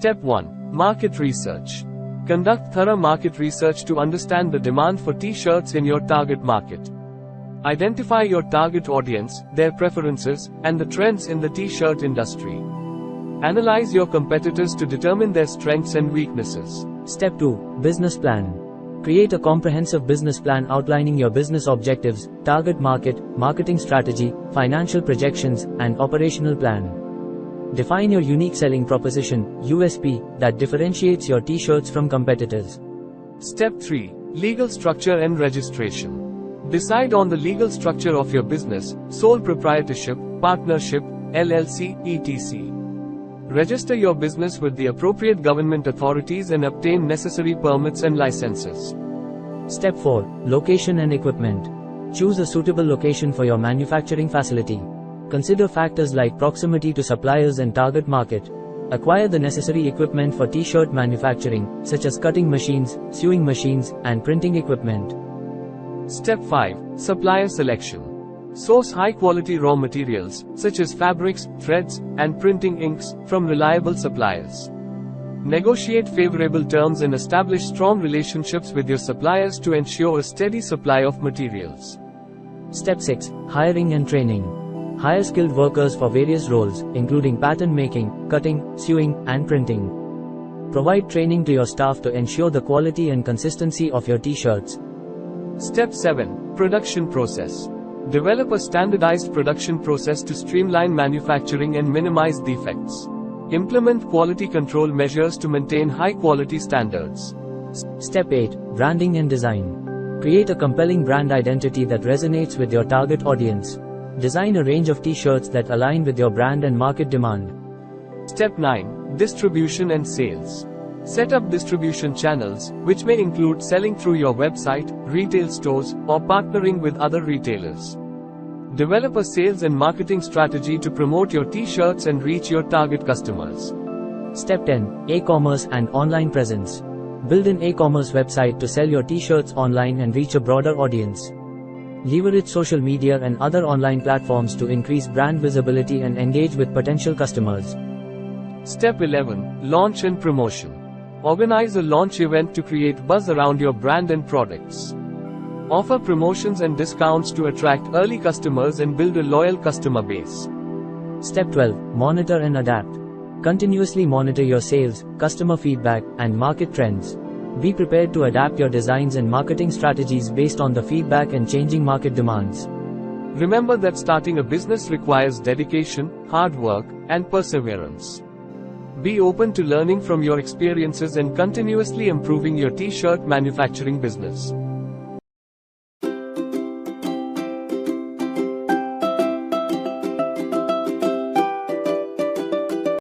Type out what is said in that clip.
Step 1. Market research. Conduct thorough market research to understand the demand for t-shirts in your target market. Identify your target audience, their preferences, and the trends in the t-shirt industry. Analyze your competitors to determine their strengths and weaknesses. Step 2. Business plan. Create a comprehensive business plan outlining your business objectives, target market, marketing strategy, financial projections, and operational plan. Define your unique selling proposition, USP, that differentiates your t-shirts from competitors. Step 3. Legal structure and registration. Decide on the legal structure of your business, sole proprietorship, partnership, LLC, etc. Register your business with the appropriate government authorities and obtain necessary permits and licenses. Step 4. Location and equipment. Choose a suitable location for your manufacturing facility. Consider factors like proximity to suppliers and target market. Acquire the necessary equipment for t-shirt manufacturing, such as cutting machines, sewing machines, and printing equipment. Step 5. Supplier selection. Source high-quality raw materials, such as fabrics, threads, and printing inks, from reliable suppliers. Negotiate favorable terms and establish strong relationships with your suppliers to ensure a steady supply of materials. Step 6. Hiring and training. Hire skilled workers for various roles, including pattern making, cutting, sewing, and printing. Provide training to your staff to ensure the quality and consistency of your t-shirts. Step 7. Production process. Develop a standardized production process to streamline manufacturing and minimize defects. Implement quality control measures to maintain high-quality standards. Step 8. Branding and design. Create a compelling brand identity that resonates with your target audience. Design a range of t-shirts that align with your brand and market demand. Step 9. Distribution and sales. Set up distribution channels, which may include selling through your website, retail stores, or partnering with other retailers. Develop a sales and marketing strategy to promote your t-shirts and reach your target customers. Step 10. E-commerce and online presence. Build an e-commerce website to sell your t-shirts online and reach a broader audience. Leverage social media and other online platforms to increase brand visibility and engage with potential customers. Step 11. Launch and promotion. Organize a launch event to create buzz around your brand and products. Offer promotions and discounts to attract early customers and build a loyal customer base. Step 12. Monitor and adapt. Continuously monitor your sales, customer feedback, and market trends. Be prepared to adapt your designs and marketing strategies based on the feedback and changing market demands. Remember that starting a business requires dedication, hard work, and perseverance. Be open to learning from your experiences and continuously improving your t-shirt manufacturing business.